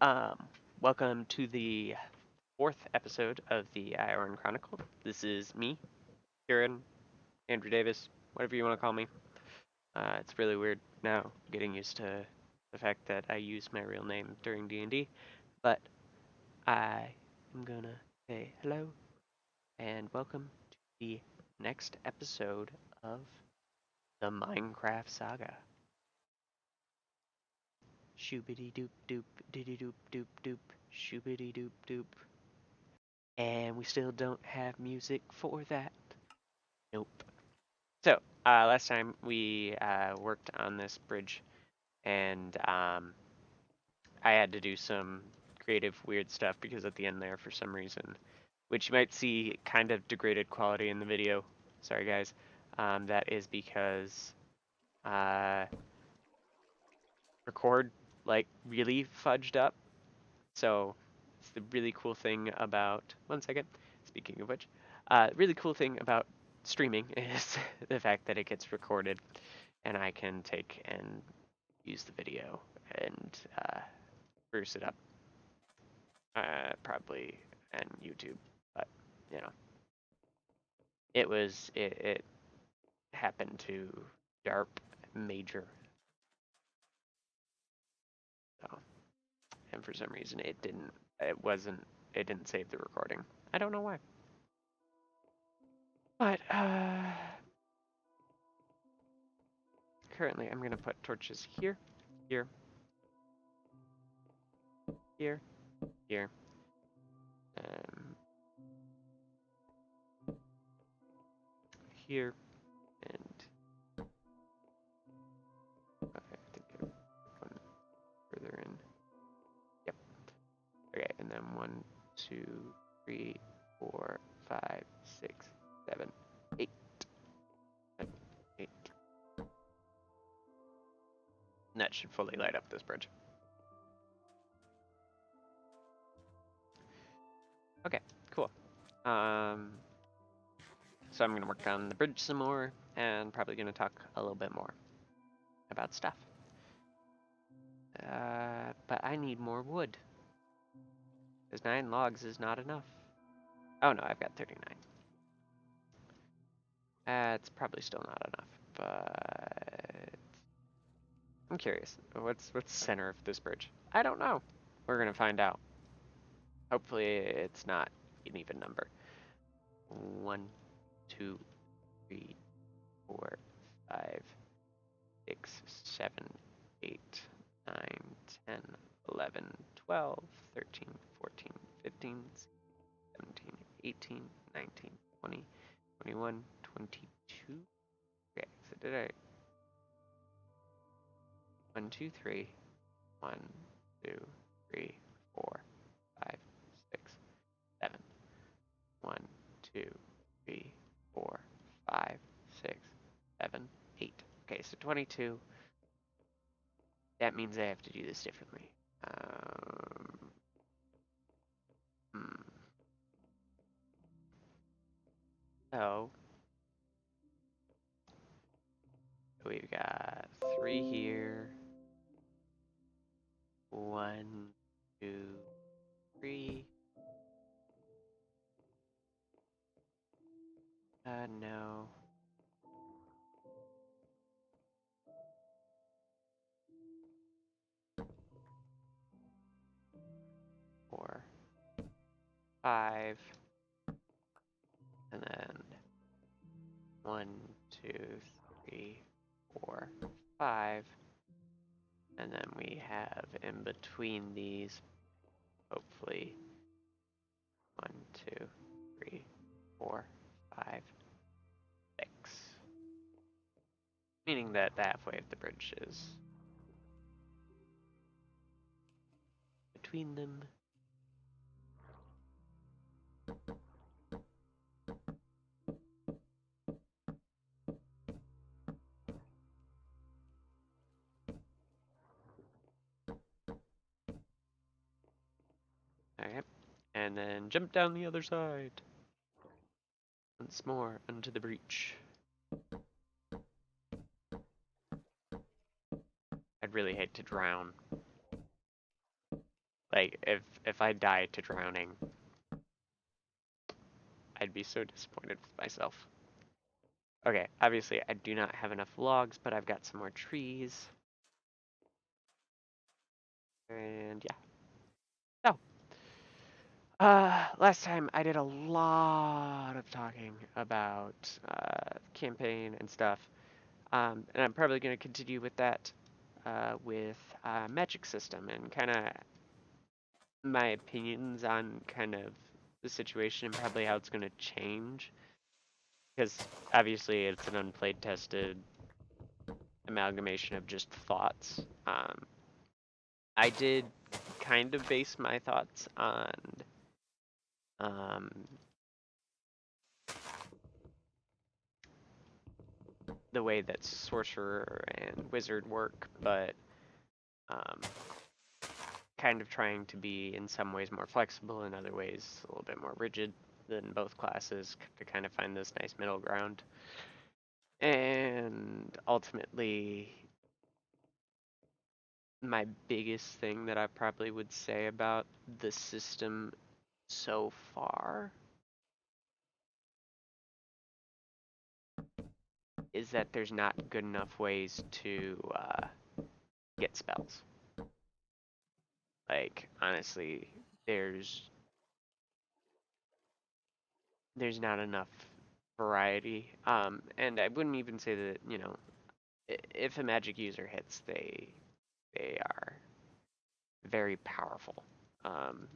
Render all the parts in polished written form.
Um, Welcome to the fourth episode of the Ioran Chronicle. This is me, Ioran, Andrew Davis, whatever you want to call me. It's really weird now getting used to the fact that I use my real name during D&D, but I am gonna say hello and welcome to the next episode of the Minecraft Saga. Shoobity doop doop, diddy doop doop doop, shoobity doop doop. And we still don't have music for that. Nope. So, last time we worked on this bridge, and I had to do some creative, weird stuff because at the end there, for some reason, which you might see kind of degraded quality in the video. Sorry, guys. That is because uh, record like really fudged up. So, it's the really cool thing about. One second. Speaking of which, really cool thing about streaming is the fact that it gets recorded and I can take and use the video and spruce it up, probably on YouTube. But you know, it happened to DARP major, so, and for some reason it didn't save the recording. I don't know why. But currently I'm gonna put torches here, here, here, here. Um, Here, and I think I put one further in. Yep. Okay, and then 1, 2, 3, 4, 5, 6, 7, 8. 8. And that should fully light up this bridge. Okay, cool. So I'm gonna work on the bridge some more, and probably gonna talk a little bit more about stuff. But I need more wood, because 9 logs is not enough. Oh no, I've got 39. It's probably still not enough, but I'm curious. What's the center of this bridge? I don't know. We're gonna find out. Hopefully it's not an even number. 1, 2, 3, 4, 5, 6, 7, 8, 9, 10, 11, 12, 13, 14, 15, 17, 18, 19, 20, 21, 22. Okay, so did I? 1, 2, 3. 1, 2, 3, 4, 5, 6, 7. 1, 2, 3, 4, 5, 6, 7, 8. Okay, so 22. That means I have to do this differently. Hmm. So we've got 3 here. 1, 2, 3. No. 4, 5, and then 1, 2, 3, 4, 5. And then we have in between these, hopefully, 1, 2, 3, 4, 5, 6. Meaning that the halfway of the bridge is between them. Okay, and then jump down the other side. Once more into the breach. I'd really hate to drown. Like, if I die to drowning, I'd be so disappointed with myself. Okay, obviously I do not have enough logs, but I've got some more trees. And yeah. So, last time I did a lot of talking about campaign and stuff. And I'm probably going to continue with that with magic system and kind of my opinions on kind of the situation and probably how it's going to change. Because obviously it's an unplayed tested amalgamation of just thoughts. I did kind of base my thoughts on um, the way that sorcerer and wizard work, but um, kind of trying to be in some ways more flexible, in other ways a little bit more rigid than both classes to kind of find this nice middle ground. And ultimately, my biggest thing that I probably would say about the system so far is that there's not good enough ways to get spells. Like, honestly, there's not enough variety. And I wouldn't even say that, you know, if a magic user hits, they are very powerful. Um,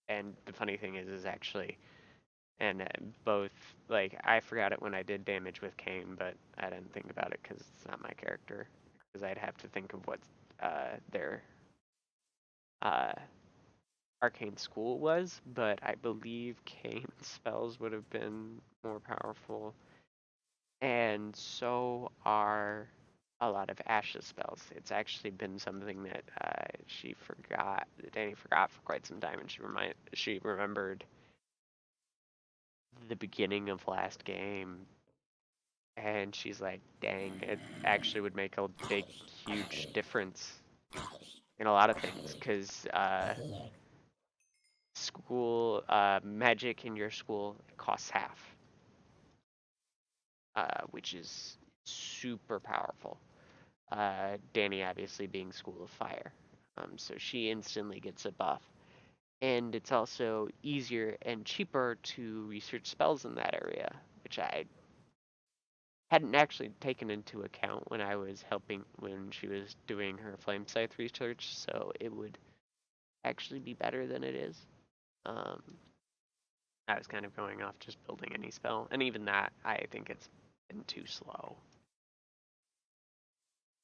and the funny thing is actually, and both, like, I forgot it when I did damage with Kane, but I didn't think about it because it's not my character. Because I'd have to think of what their uh, arcane school was, but I believe Kane's spells would have been more powerful. And so are a lot of Ash's spells. It's actually been something that Danny forgot for quite some time, and she remembered the beginning of last game, and she's like, "Dang, it actually would make a big, huge difference in a lot of things, because school magic in your school costs half, which is super powerful. Danny obviously being School of Fire. So she instantly gets a buff. And it's also easier and cheaper to research spells in that area, which I hadn't actually taken into account when I was helping when she was doing her Flame Scythe research, so it would actually be better than it is. Um, I was kind of going off just building any spell, and even that, I think it's been too slow.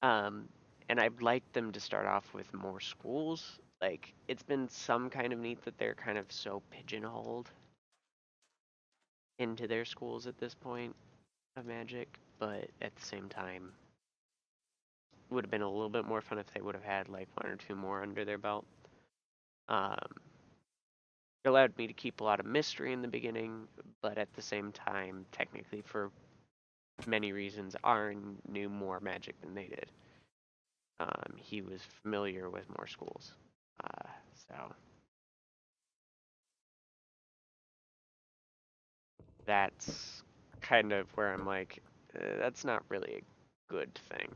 Um, and I'd like them to start off with more schools. Like, it's been some kind of neat that they're kind of so pigeonholed into their schools at this point of Magic, but at the same time, it would have been a little bit more fun if they would have had like one or two more under their belt. Um, it allowed me to keep a lot of mystery in the beginning, but at the same time, technically for many reasons, Aaron knew more Magic than they did. He was familiar with more schools. So that's kind of where I'm like, that's not really a good thing.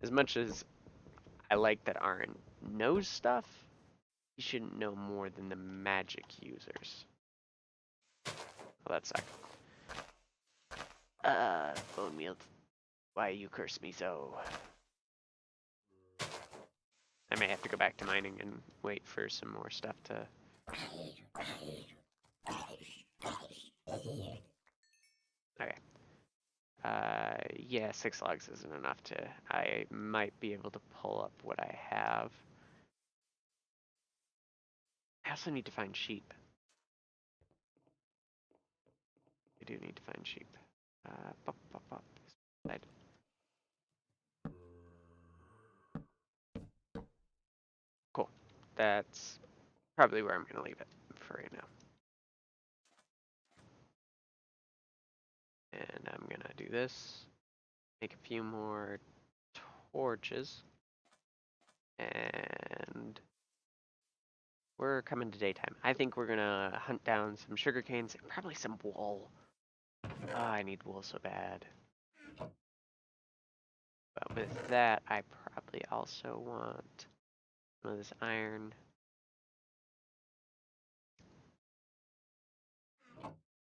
As much as I like that Aaron knows stuff, he shouldn't know more than the magic users. Well, that sucks. Bone meal, why you curse me so? I may have to go back to mining and wait for some more stuff to... Okay. Yeah, 6 logs isn't enough to... I might be able to pull up what I have. I also need to find sheep. I do need to find sheep. Pop, pop, pop. Side. Cool. That's probably where I'm going to leave it for right now. And I'm going to do this. Make a few more torches. And we're coming to daytime. I think we're gonna hunt down some sugar canes and probably some wool. Ah, I need wool so bad. But with that, I probably also want some of this iron.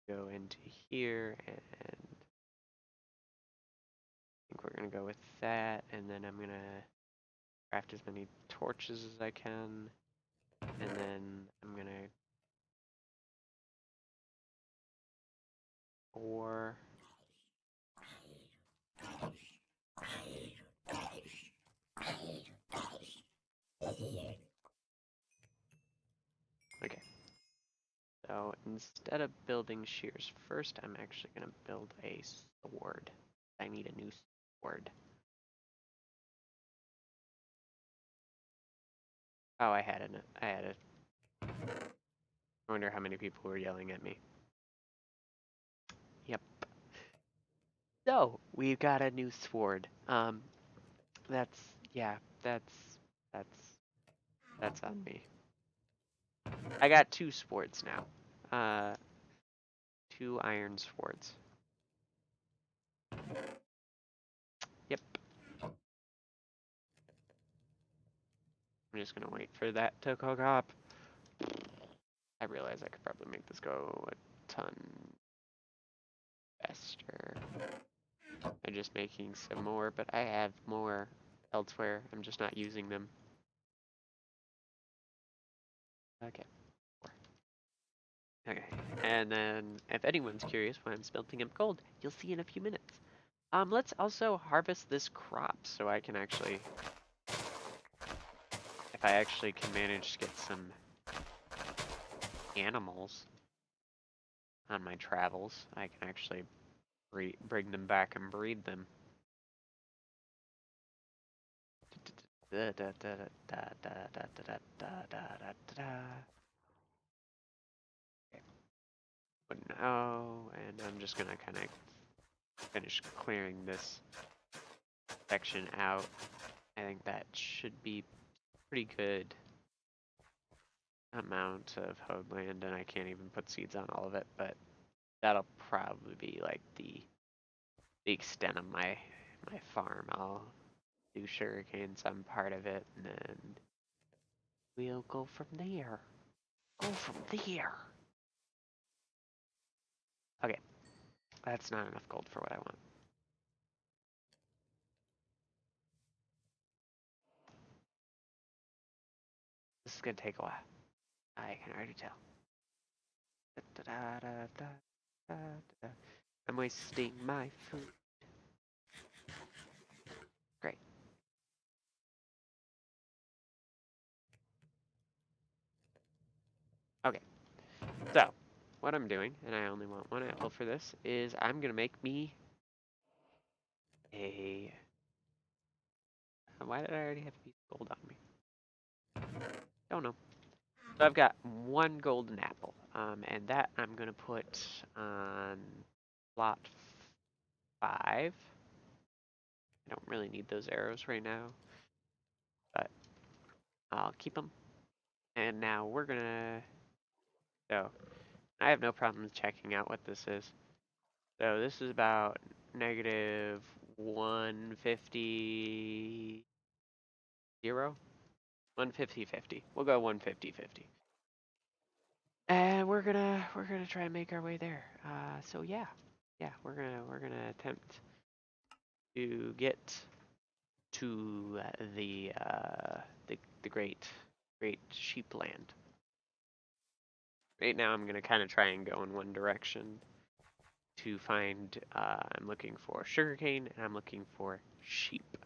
Go into here, and I think we're gonna go with that, and then I'm gonna craft as many torches as I can, and then I'm gonna ore. Okay. So instead of building shears first, I'm actually gonna build a sword. I need a new sword. Oh, I had it. I wonder how many people were yelling at me. Yep. So we've got a new sword. That's yeah, that's that's on me. I got 2 swords now. 2 iron swords. Yep. I'm just gonna wait for that to cook up. I realize I could probably make this go a ton faster. I'm just making some more, but I have more elsewhere. I'm just not using them. Okay. Okay. And then, if anyone's curious why I'm smelting up gold, you'll see in a few minutes. Let's also harvest this crop so I can actually, if I actually can manage to get some animals on my travels, I can actually bring them back and breed them. But no, and I'm just gonna kind of finish clearing this section out. I think that should be pretty good amount of hoed land, and I can't even put seeds on all of it, but that'll probably be like the extent of my farm. I'll do sugarcane some part of it, and then we'll go from there. Go from there. Okay, that's not enough gold for what I want. This is gonna take a while. I can already tell. I'm wasting my food. Great. Okay. So, what I'm doing, and I only want 1 apple for this, is I'm gonna make me a. Why did I already have a piece of gold on me? Don't know. So I've got 1 golden apple, and that I'm gonna put on lot 5. I don't really need those arrows right now, but I'll keep them. And now we're gonna. So I have no problem checking out what this is. So this is about negative 150 0. 150-50. We'll go 150-50. And we're gonna try and make our way there. So yeah, we're gonna attempt to get to the great sheep land. Right now, I'm gonna kind of try and go in one direction to find. I'm looking for sugarcane and I'm looking for sheep.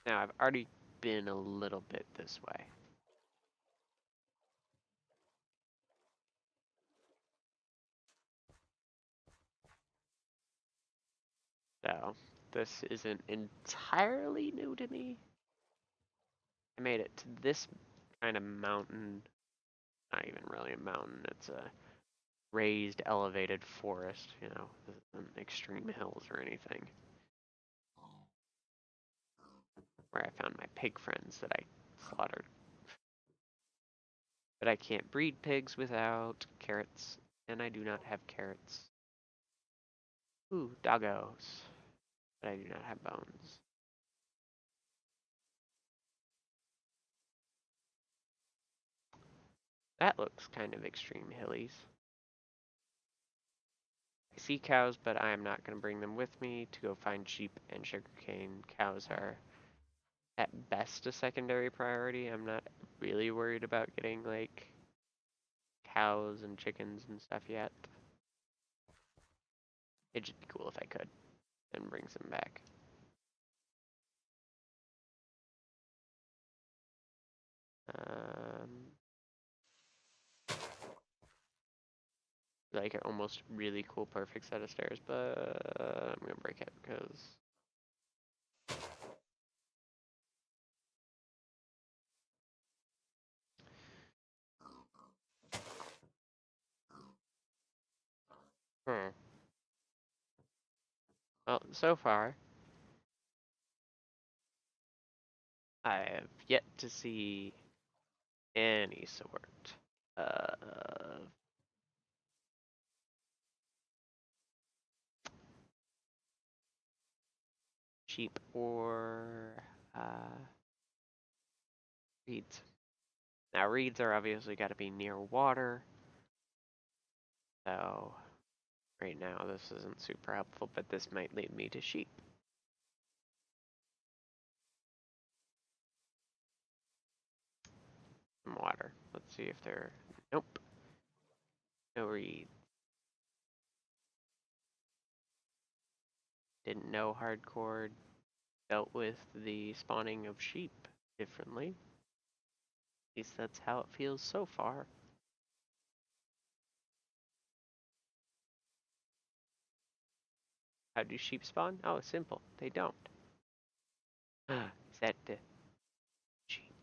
Now I've already been a little bit this way. So this isn't entirely new to me. I made it to this kind of mountain. Not even really a mountain. It's a raised, elevated forest. You know, this isn't extreme hills or anything. where I found my pig friends that I slaughtered. But I can't breed pigs without carrots, and I do not have carrots. Ooh, doggos. But I do not have bones. That looks kind of extreme hillies. I see cows, but I am not going to bring them with me to go find sheep and sugarcane. Cows are at best a secondary priority. I'm not really worried about getting like cows and chickens and stuff yet. It'd just be cool if I could and bring some back. Like an almost really cool perfect set of stairs, but I'm gonna break it because well, so far I have yet to see any sort of sheep or reeds. Now reeds are obviously got to be near water, so right now this isn't super helpful, but this might lead me to sheep. Some water. Let's see if they're... Nope. No reeds. Didn't know hardcore dealt with the spawning of sheep differently. At least that's how it feels so far. How do sheep spawn? Oh, simple. They don't. Is that the sheep?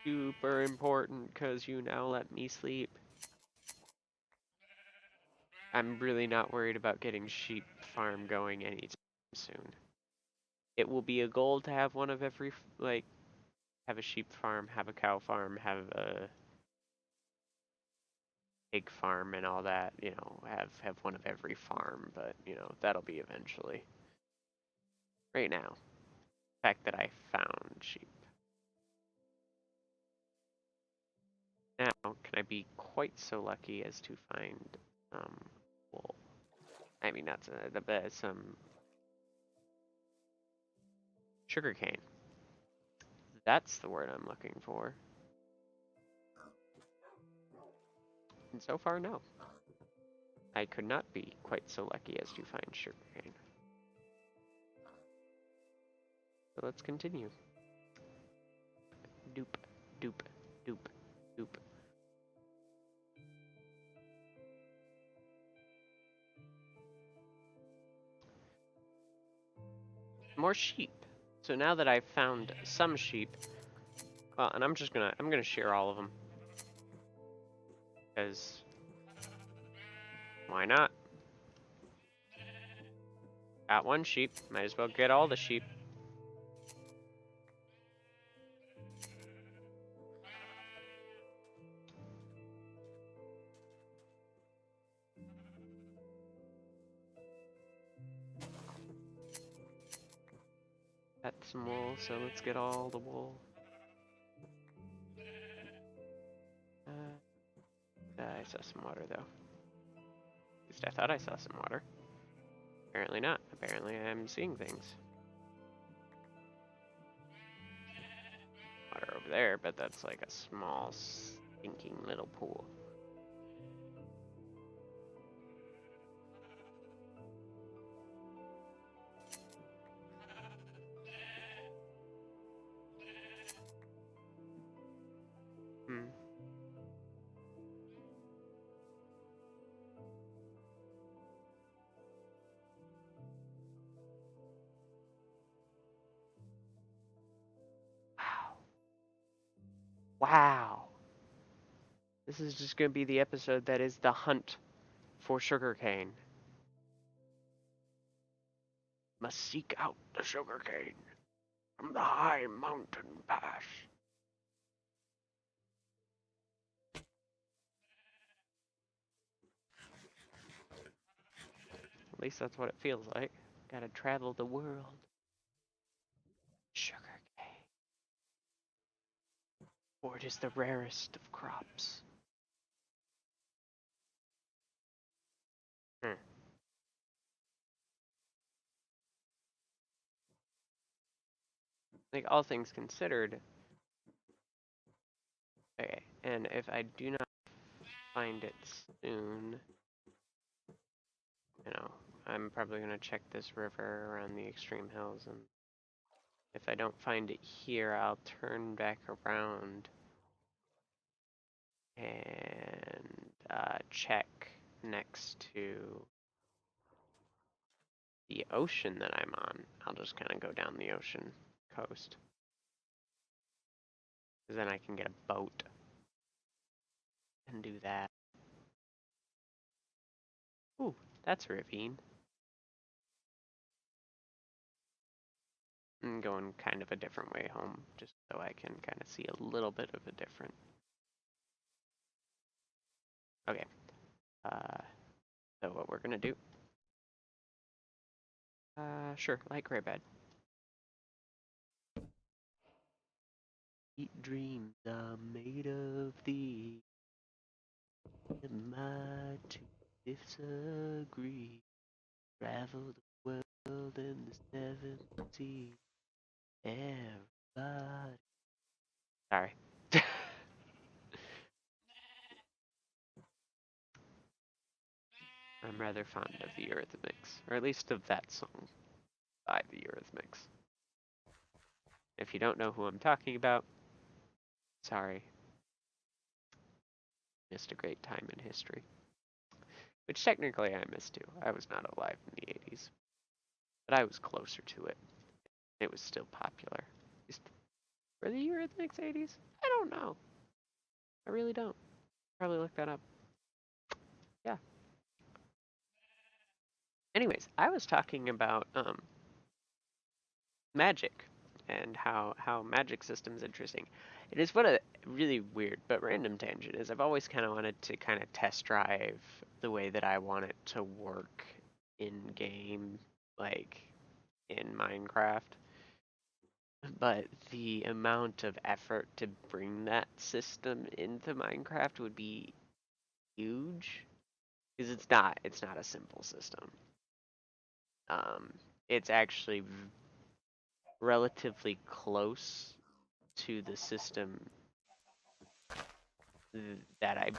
Super important because you now let me sleep. I'm really not worried about getting sheep farm going anytime soon. It will be a goal to have one of every, like, have a sheep farm, have a cow farm, have a pig farm and all that, you know, have one of every farm, but, you know, that'll be eventually. Right now, the fact that I found sheep. Now, can I be quite so lucky as to find wool? I mean, not some sugarcane. That's the word I'm looking for. And so far, no. I could not be quite so lucky as to find sugarcane. So let's continue. Doop, doop, doop, doop. More sheep. So now that I've found some sheep, well, and I'm gonna share all of them. Because why not? Got one sheep, might as well get all the sheep. Got some wool, so let's get all the wool. I saw some water though. At least I thought I saw some water. Apparently not. Apparently I'm seeing things. Water over there, but that's like a small, stinking little pool. Hmm. Wow. Wow. This is just going to be the episode that is the hunt for sugarcane. Must seek out the sugarcane from the high mountain pass. At least that's what it feels like. Gotta travel the world. Sugarcane. For it is the rarest of crops. Like, all things considered. Okay, and if I do not find it soon, I'm probably going to check this river around the extreme hills, and if I don't find it here, I'll turn back around and check next to the ocean that I'm on. I'll just kind of go down the ocean coast. Because then I can get a boat and do that. Ooh, that's a ravine. I'm going kind of a different way home, just so I can kind of see a little bit of a different. Okay. So what we're gonna do? Sure, light gray bed. Sweet dreams are made of thee, and my two disagree. Travel the world and the seven seas. Everybody. Sorry. I'm rather fond of the Eurythmics, or at least of that song by the Eurythmics. If you don't know who I'm talking about, sorry. Missed a great time in history. Which technically I missed too. I was not alive in the 80s. But I was closer to it. It was still popular. Were the Eurythmics 80s? I don't know. I really don't. Probably look that up. Yeah. Anyways, I was talking about magic and how magic system's interesting. It is what a really weird but random tangent is. I've always kind of wanted to kind of test drive the way that I want it to work in game, like in Minecraft. But the amount of effort to bring that system into Minecraft would be huge, because it's not a simple system. It's actually relatively close to the system that I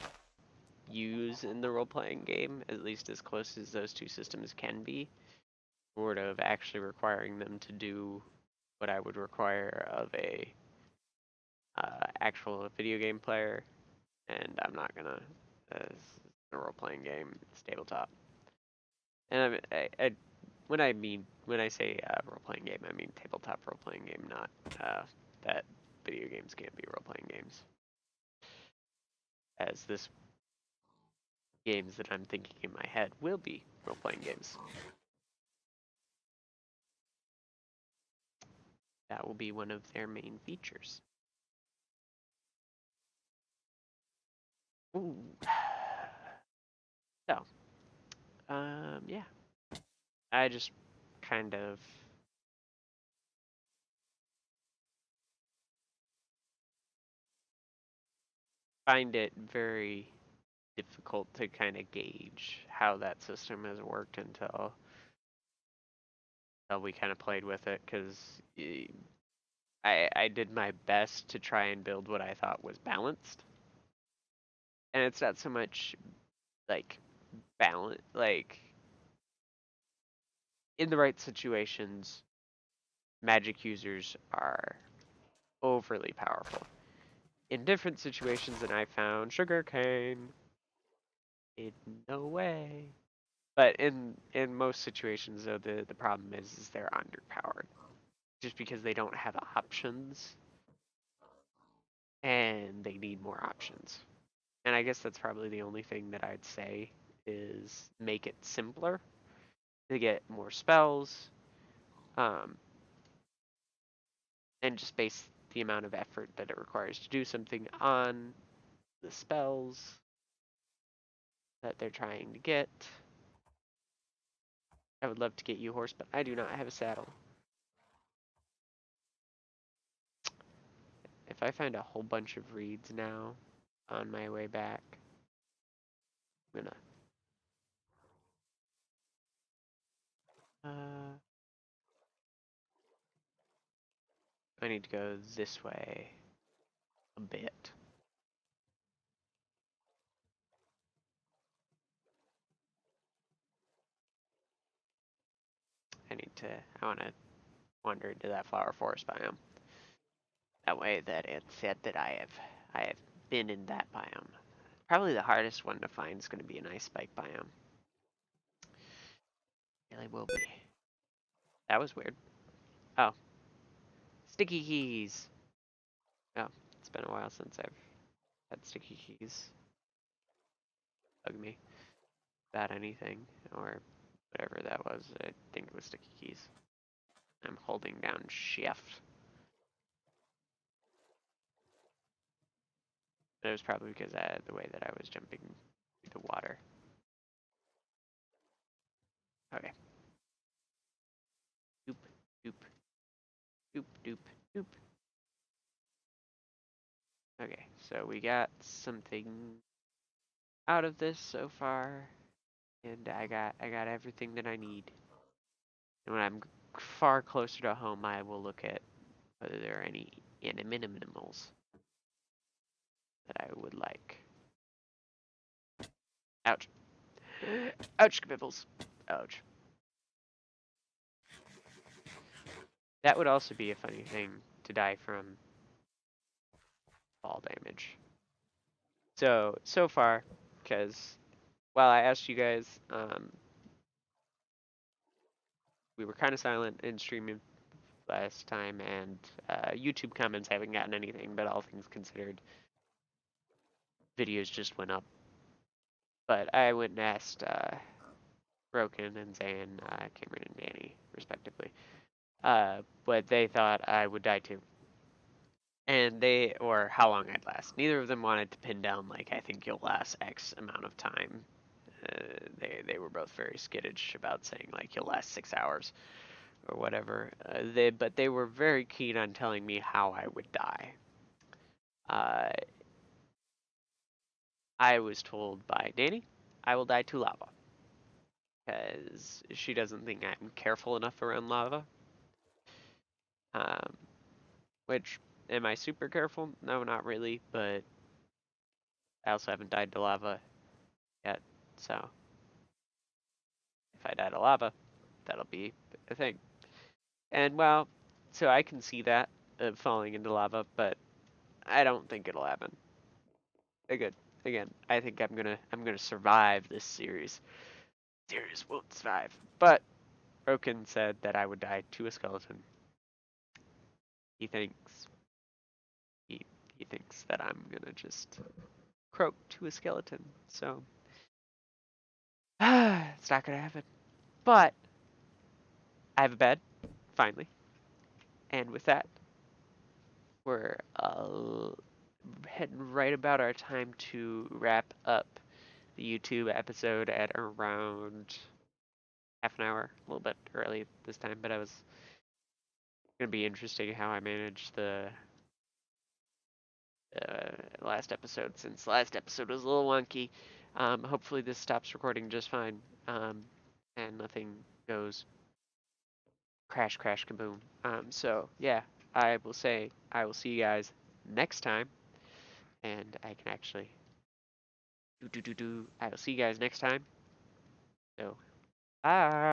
use in the role-playing game, at least as close as those two systems can be, sort of actually requiring them to do what I would require of a actual video game player, and I'm not gonna. It's a role-playing game. It's tabletop, and when I say role-playing game, I mean tabletop role-playing game, not that video games can't be role-playing games. As this games that I'm thinking in my head will be role-playing games. That will be one of their main features. Ooh. So, yeah. I just kind of find it very difficult to kind of gauge how that system has worked until we kind of played with it, because I did my best to try and build what I thought was balanced, and it's not so much like balance, like in the right situations, magic users are overly powerful. In different situations that I found, sugarcane, in no way. But in most situations, though, the problem is they're underpowered, just because they don't have options, and they need more options. And I guess that's probably the only thing that I'd say is make it simpler to get more spells, And just base the amount of effort that it requires to do something on the spells that they're trying to get. I would love to get you a horse, but I do not have a saddle. If I find a whole bunch of reeds now on my way back, I'm gonna I need to go this way a bit. I want to wander into that flower forest biome. That way that it's said that I have been in that biome. Probably the hardest one to find is going to be an ice spike biome. Really will be. That was weird. Oh. Sticky keys. Oh, it's been a while since I've had sticky keys bug me about anything or whatever that was. I think it was sticky keys. I'm holding down shift. But it was probably because of the way that I was jumping through the water. Okay. Doop, doop, doop, doop, doop. Okay, so we got something out of this so far, and I got everything that I need. And when I'm far closer to home, I will look at whether there are any animals that I would like. Ouch. Ouch, Kibibbles. Ouch. That would also be a funny thing to die from fall damage. So far, because while I asked you guys, we were kind of silent in streaming last time, and YouTube comments haven't gotten anything, but all things considered, videos just went up. But I went and asked Broken and Zan, Cameron and Danny, respectively, but they thought I would die too. And or how long I'd last. Neither of them wanted to pin down, like, I think you'll last X amount of time. They were both very skittish about saying, like, you'll last 6 hours or whatever. But they were very keen on telling me how I would die. I was told by Danny, I will die to lava. Because she doesn't think I'm careful enough around lava. Which, am I super careful? No, not really, but I also haven't died to lava yet, so if I die to lava, that'll be a thing. And well, so I can see that of falling into lava, but I don't think it'll happen. Again, I think I'm gonna survive this series. Series won't survive. But Broken said that I would die to a skeleton. He thinks he thinks that I'm gonna just croak to a skeleton. So it's not gonna happen. But I have a bed, finally. And with that, we're heading right about our time to wrap up the YouTube episode at around half an hour, a little bit early this time, but I was gonna be interesting how I managed the last episode, since last episode was a little wonky. Hopefully this stops recording just fine, and nothing goes crash, crash, kaboom. So yeah, I will say I will see you guys next time, and I can actually I will see you guys next time. So bye.